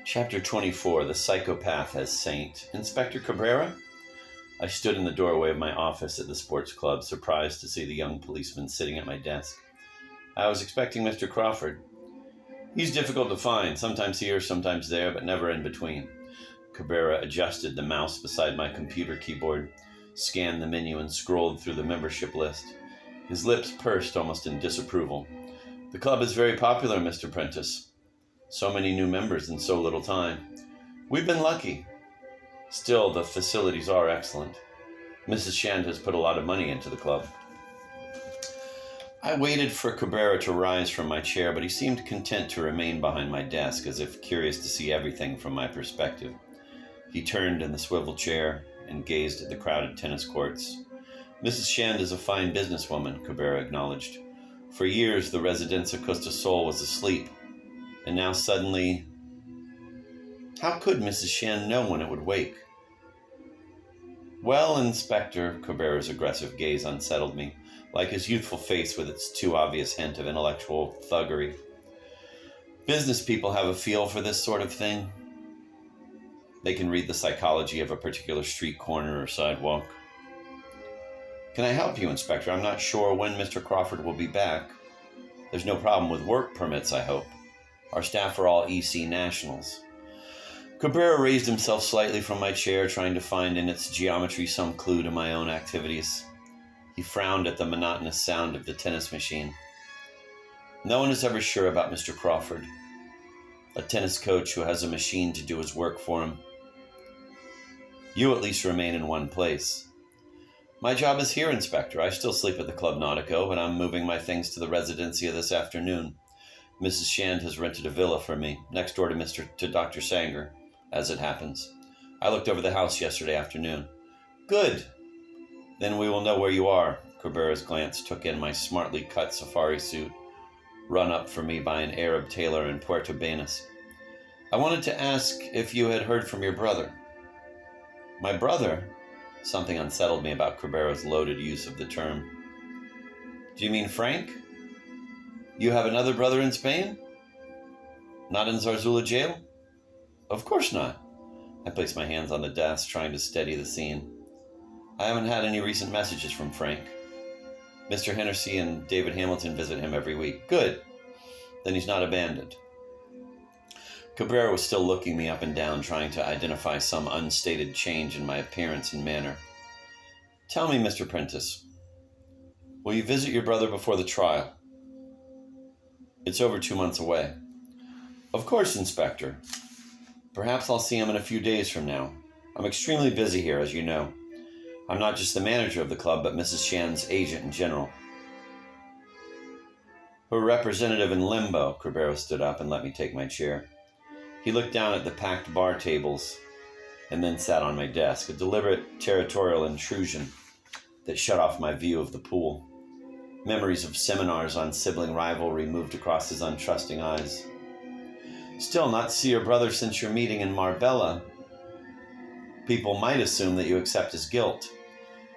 Chapter 24, The Psychopath as Saint. Inspector Cabrera? I stood in the doorway of my office at the sports club, surprised to see the young policeman sitting at my desk. I was expecting Mr. Crawford. He's difficult to find, sometimes here, sometimes there, but never in between. Cabrera adjusted the mouse beside my computer keyboard, scanned the menu, and scrolled through the membership list. His lips pursed almost in disapproval. The club is very popular, Mr. Prentice. So many new members in so little time. We've been lucky. Still, the facilities are excellent. Mrs. Shand has put a lot of money into the club. I waited for Cabrera to rise from my chair, but he seemed content to remain behind my desk, as if curious to see everything from my perspective. He turned in the swivel chair and gazed at the crowded tennis courts. Mrs. Shand is a fine businesswoman, Cabrera acknowledged. For years, the Residencia Costa Sol was asleep. And now suddenly, how could Mrs. Shand know when it would wake? Well, Inspector, Cabrera's aggressive gaze unsettled me, like his youthful face with its too obvious hint of intellectual thuggery. Business people have a feel for this sort of thing. They can read the psychology of a particular street corner or sidewalk. Can I help you, Inspector? I'm not sure when Mr. Crawford will be back. There's no problem with work permits, I hope. Our staff are all EC nationals. Cabrera raised himself slightly from my chair, trying to find in its geometry some clue to my own activities. He frowned at the monotonous sound of the tennis machine. No one is ever sure about Mr. Crawford, a tennis coach who has a machine to do his work for him. You at least remain in one place. My job is here, Inspector. I still sleep at the Club Nautico, but I'm moving my things to the Residencia this afternoon. Mrs. Shand has rented a villa for me, next door to Dr. Sanger, as it happens. I looked over the house yesterday afternoon. Good. Then we will know where you are. Cabrera's glance took in my smartly cut safari suit, run up for me by an Arab tailor in Puerto Banus. I wanted to ask if you had heard from your brother. My brother? Something unsettled me about Cabrera's loaded use of the term. Do you mean Frank? You have another brother in Spain? Not in Zarzuela jail? Of course not. I placed my hands on the desk, trying to steady the scene. I haven't had any recent messages from Frank. Mr. Hennessy and David Hamilton visit him every week. Good. Then he's not abandoned. Cabrera was still looking me up and down, trying to identify some unstated change in my appearance and manner. Tell me, Mr. Prentice, will you visit your brother before the trial? It's over 2 months away. Of course, Inspector. Perhaps I'll see him in a few days from now. I'm extremely busy here, as you know. I'm not just the manager of the club, but Mrs. Shand's agent in general. Her representative in limbo. Cabrera stood up and let me take my chair. He looked down at the packed bar tables and then sat on my desk, a deliberate territorial intrusion that shut off my view of the pool. Memories of seminars on sibling rivalry moved across his untrusting eyes. Still, not to see your brother since your meeting in Marbella. People might assume that you accept his guilt.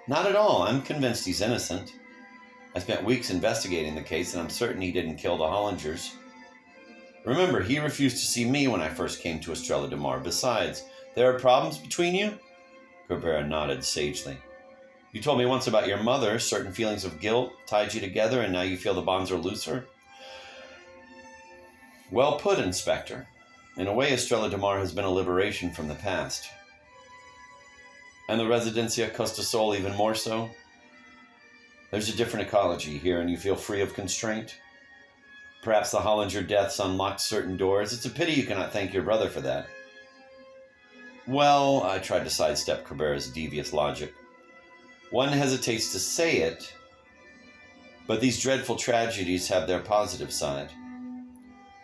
Not at all. I'm convinced he's innocent. I spent weeks investigating the case, and I'm certain he didn't kill the Hollingers. Remember, he refused to see me when I first came to Estrella de Mar. Besides, there are problems between you? Cabrera nodded sagely. You told me once about your mother. Certain feelings of guilt tied you together, and now you feel the bonds are looser. Well put, Inspector. In a way, Estrella de Mar has been a liberation from the past. And the Residencia Costa Sol even more so? There's a different ecology here, and you feel free of constraint? Perhaps the Hollinger deaths unlocked certain doors. It's a pity you cannot thank your brother for that. Well, I tried to sidestep Cabrera's devious logic. One hesitates to say it, but these dreadful tragedies have their positive side.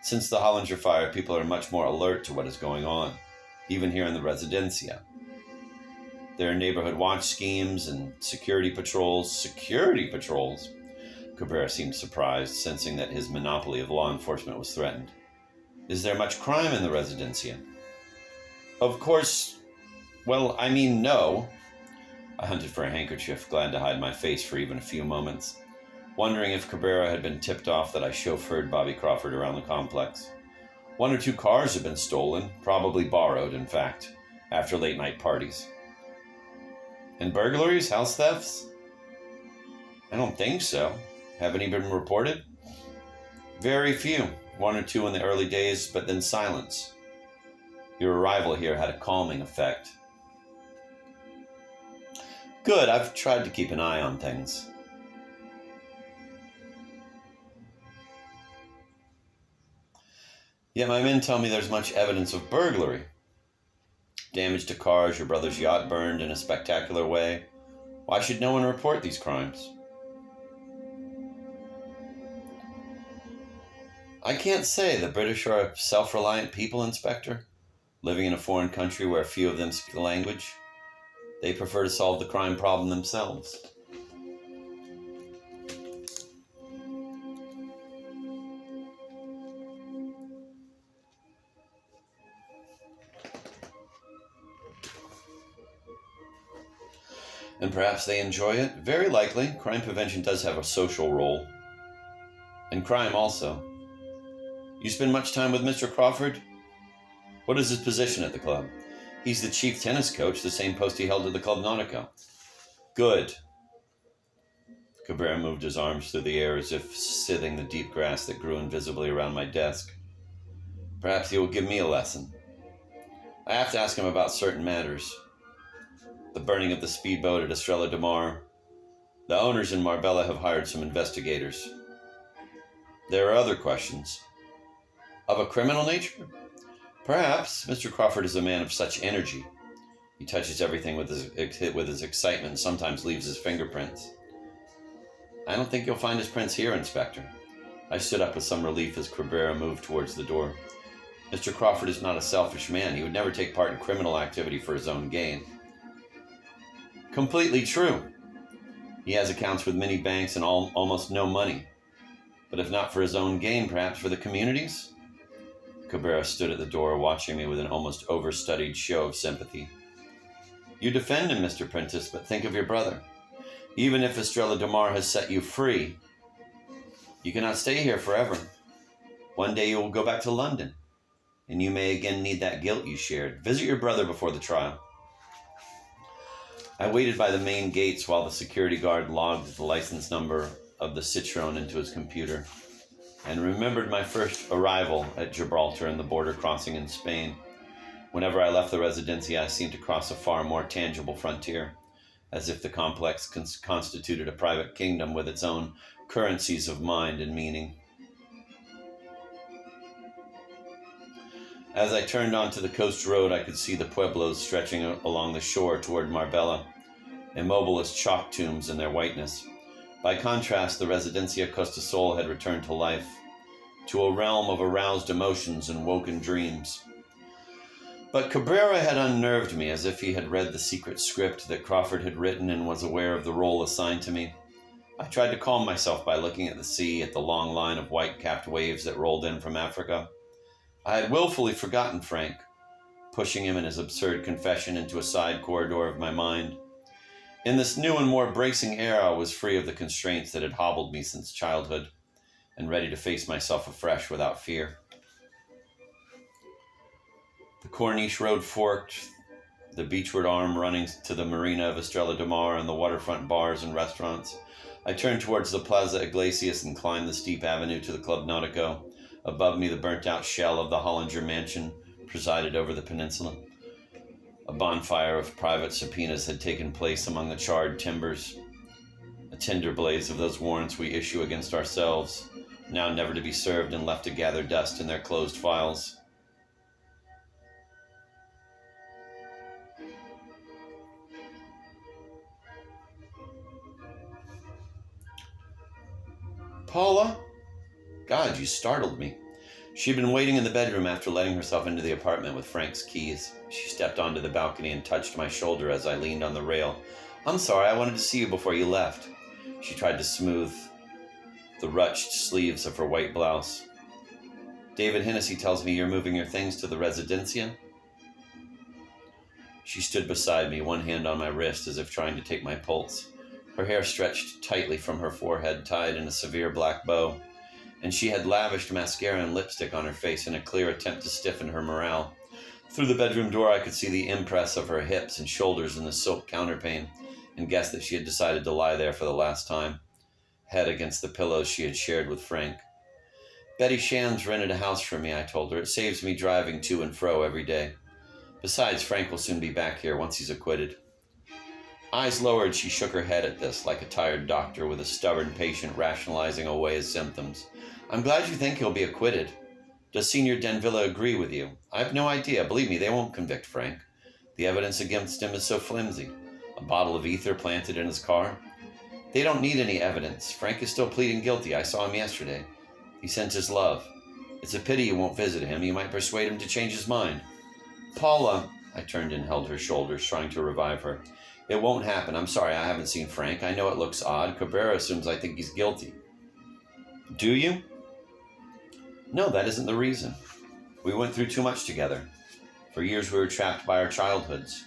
Since the Hollinger fire, people are much more alert to what is going on, even here in the Residencia. There are neighborhood watch schemes and security patrols. Security patrols? Cabrera seemed surprised, sensing that his monopoly of law enforcement was threatened. Is there much crime in the Residencia? Of course, no. I hunted for a handkerchief, glad to hide my face for even a few moments, wondering if Cabrera had been tipped off that I chauffeured Bobby Crawford around the complex. One or two cars have been stolen, probably borrowed, in fact, after late-night parties. And burglaries? House thefts? I don't think so. Have any been reported? Very few. One or two in the early days, but then silence. Your arrival here had a calming effect. Good, I've tried to keep an eye on things. Yet my men tell me there's much evidence of burglary. Damage to cars, your brother's yacht burned in a spectacular way. Why should no one report these crimes? I can't say. The British are a self-reliant people, Inspector, living in a foreign country where few of them speak the language. They prefer to solve the crime problem themselves. And perhaps they enjoy it. Very likely. Crime prevention does have a social role. And crime also. You spend much time with Mr. Crawford? What is his position at the club? He's the chief tennis coach, the same post he held at the Club Nautico. Good. Cabrera moved his arms through the air as if scything the deep grass that grew invisibly around my desk. Perhaps he will give me a lesson. I have to ask him about certain matters. The burning of the speedboat at Estrella de Mar. The owners in Marbella have hired some investigators. There are other questions. Of a criminal nature? Perhaps. Mr. Crawford is a man of such energy. He touches everything with his excitement and sometimes leaves his fingerprints. I don't think you'll find his prints here, Inspector. I stood up with some relief as Cabrera moved towards the door. Mr. Crawford is not a selfish man. He would never take part in criminal activity for his own gain. Completely true. He has accounts with many banks and almost no money. But if not for his own gain, perhaps for the community's? Cabrera stood at the door, watching me with an almost overstudied show of sympathy. You defend him, Mr. Prentice, but think of your brother. Even if Estrella de Mar has set you free, you cannot stay here forever. One day you will go back to London, and you may again need that guilt you shared. Visit your brother before the trial. I waited by the main gates while the security guard logged the license number of the Citroën into his computer, and remembered my first arrival at Gibraltar and the border crossing in Spain. Whenever I left the Residencia, I seemed to cross a far more tangible frontier, as if the complex constituted a private kingdom with its own currencies of mind and meaning. As I turned onto the coast road, I could see the pueblos stretching along the shore toward Marbella, immobile as chalk tombs in their whiteness. By contrast, the Residencia Costa Sol had returned to life, to a realm of aroused emotions and woken dreams. But Cabrera had unnerved me, as if he had read the secret script that Crawford had written and was aware of the role assigned to me. I tried to calm myself by looking at the sea, at the long line of white-capped waves that rolled in from Africa. I had willfully forgotten Frank, pushing him in his absurd confession into a side corridor of my mind. In this new and more bracing era, I was free of the constraints that had hobbled me since childhood, and ready to face myself afresh without fear. The Corniche Road forked, the beachward arm running to the marina of Estrella de Mar and the waterfront bars and restaurants. I turned towards the Plaza Iglesias and climbed the steep avenue to the Club Nautico. Above me, the burnt-out shell of the Hollinger Mansion presided over the peninsula. A bonfire of private subpoenas had taken place among the charred timbers, a tinder blaze of those warrants we issue against ourselves, now never to be served and left to gather dust in their closed files. Paula? God, you startled me. She'd been waiting in the bedroom after letting herself into the apartment with Frank's keys. She stepped onto the balcony and touched my shoulder as I leaned on the rail. I'm sorry, I wanted to see you before you left. She tried to smooth the ruched sleeves of her white blouse. David Hennessy tells me you're moving your things to the Residencia? She stood beside me, one hand on my wrist as if trying to take my pulse. Her hair stretched tightly from her forehead, tied in a severe black bow, and she had lavished mascara and lipstick on her face in a clear attempt to stiffen her morale. Through the bedroom door, I could see the impress of her hips and shoulders in the silk counterpane, and guessed that she had decided to lie there for the last time, head against the pillows she had shared with Frank. Betty Shands rented a house for me, I told her. It saves me driving to and fro every day. Besides, Frank will soon be back here once he's acquitted. Eyes lowered, she shook her head at this, like a tired doctor with a stubborn patient rationalizing away his symptoms. I'm glad you think he'll be acquitted. Does Senior Denvilla agree with you? I have no idea. Believe me, they won't convict Frank. The evidence against him is so flimsy. A bottle of ether planted in his car. They don't need any evidence. Frank is still pleading guilty. I saw him yesterday. He sent his love. It's a pity you won't visit him. You might persuade him to change his mind. Paula, I turned and held her shoulders, trying to revive her. It won't happen. I'm sorry, I haven't seen Frank. I know it looks odd. Cabrera assumes I think he's guilty. Do you? No, that isn't the reason. We went through too much together. For years we were trapped by our childhoods.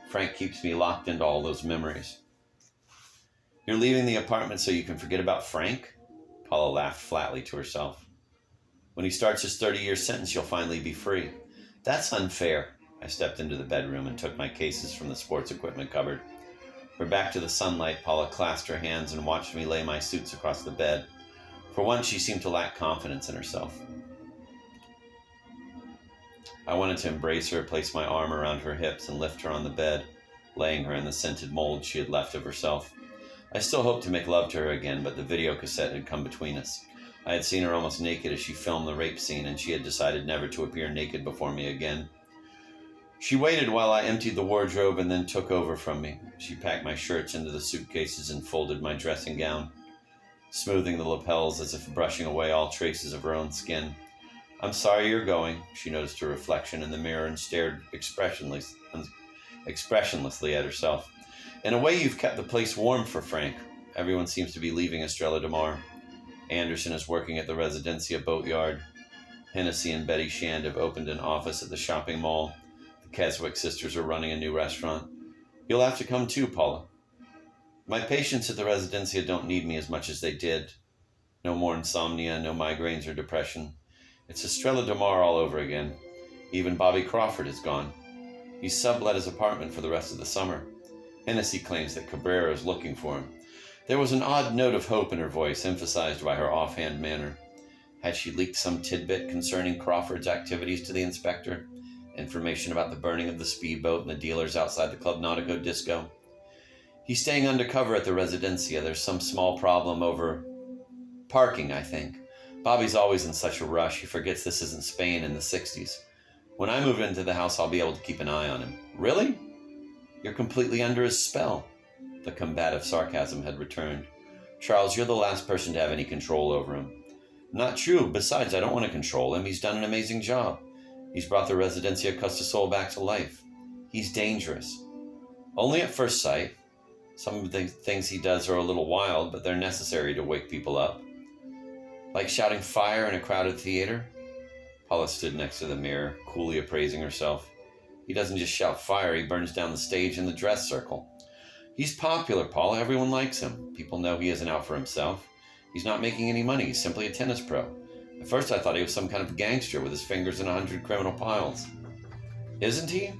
Frank keeps me locked into all those memories. You're leaving the apartment so you can forget about Frank? Paula laughed flatly to herself. When he starts his 30-year sentence, you'll finally be free. That's unfair. I stepped into the bedroom and took my cases from the sports equipment cupboard. Her back to the sunlight, Paula clasped her hands and watched me lay my suits across the bed. For once, she seemed to lack confidence in herself. I wanted to embrace her, place my arm around her hips, and lift her on the bed, laying her in the scented mold she had left of herself. I still hoped to make love to her again, but the video cassette had come between us. I had seen her almost naked as she filmed the rape scene, and she had decided never to appear naked before me again. She waited while I emptied the wardrobe and then took over from me. She packed my shirts into the suitcases and folded my dressing gown, smoothing the lapels as if brushing away all traces of her own skin. I'm sorry you're going. She noticed her reflection in the mirror and stared expressionlessly at herself. In a way, you've kept the place warm for Frank. Everyone seems to be leaving Estrella de Mar. Anderson is working at the Residencia Boatyard. Hennessy and Betty Shand have opened an office at the shopping mall. The Keswick sisters are running a new restaurant. You'll have to come too, Paula. My patients at the Residencia don't need me as much as they did. No more insomnia, no migraines or depression. It's Estrella de Mar all over again. Even Bobby Crawford is gone. He's sublet his apartment for the rest of the summer. Hennessy claims that Cabrera is looking for him. There was an odd note of hope in her voice, emphasized by her offhand manner. Had she leaked some tidbit concerning Crawford's activities to the inspector? Information about the burning of the speedboat and the dealers outside the Club Nautico disco? He's staying undercover at the Residencia. There's some small problem over parking, I think. Bobby's always in such a rush. He forgets this isn't Spain in the 60s. When I move into the house, I'll be able to keep an eye on him. Really? You're completely under his spell. The combative sarcasm had returned. Charles, you're the last person to have any control over him. Not true. Besides, I don't want to control him. He's done an amazing job. He's brought the Residencia Costa Sol back to life. He's dangerous. Only at first sight. Some of the things he does are a little wild, but they're necessary to wake people up. Like shouting fire in a crowded theater? Paula stood next to the mirror, coolly appraising herself. He doesn't just shout fire, he burns down the stage in the dress circle. He's popular, Paula. Everyone likes him. People know he isn't out for himself. He's not making any money. He's simply a tennis pro. At first I thought he was some kind of gangster with his fingers in 100 criminal piles. Isn't he?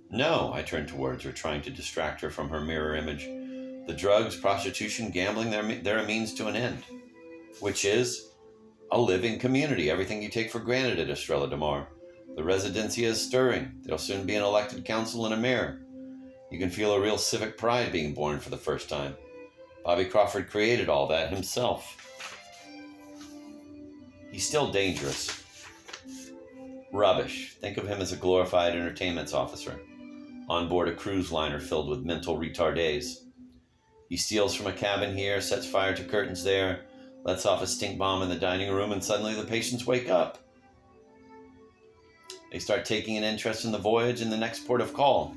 No, I turned towards her, trying to distract her from her mirror image. The drugs, prostitution, gambling, they're a means to an end. Which is a living community, everything you take for granted at Estrella de Mar. The Residencia is stirring. There'll soon be an elected council and a mayor. You can feel a real civic pride being born for the first time. Bobby Crawford created all that himself. He's still dangerous. Rubbish. Think of him as a glorified entertainment officer, on board a cruise liner filled with mental retardees. He steals from a cabin here, sets fire to curtains there, lets off a stink bomb in the dining room, and suddenly the patients wake up. They start taking an interest in the voyage and the next port of call.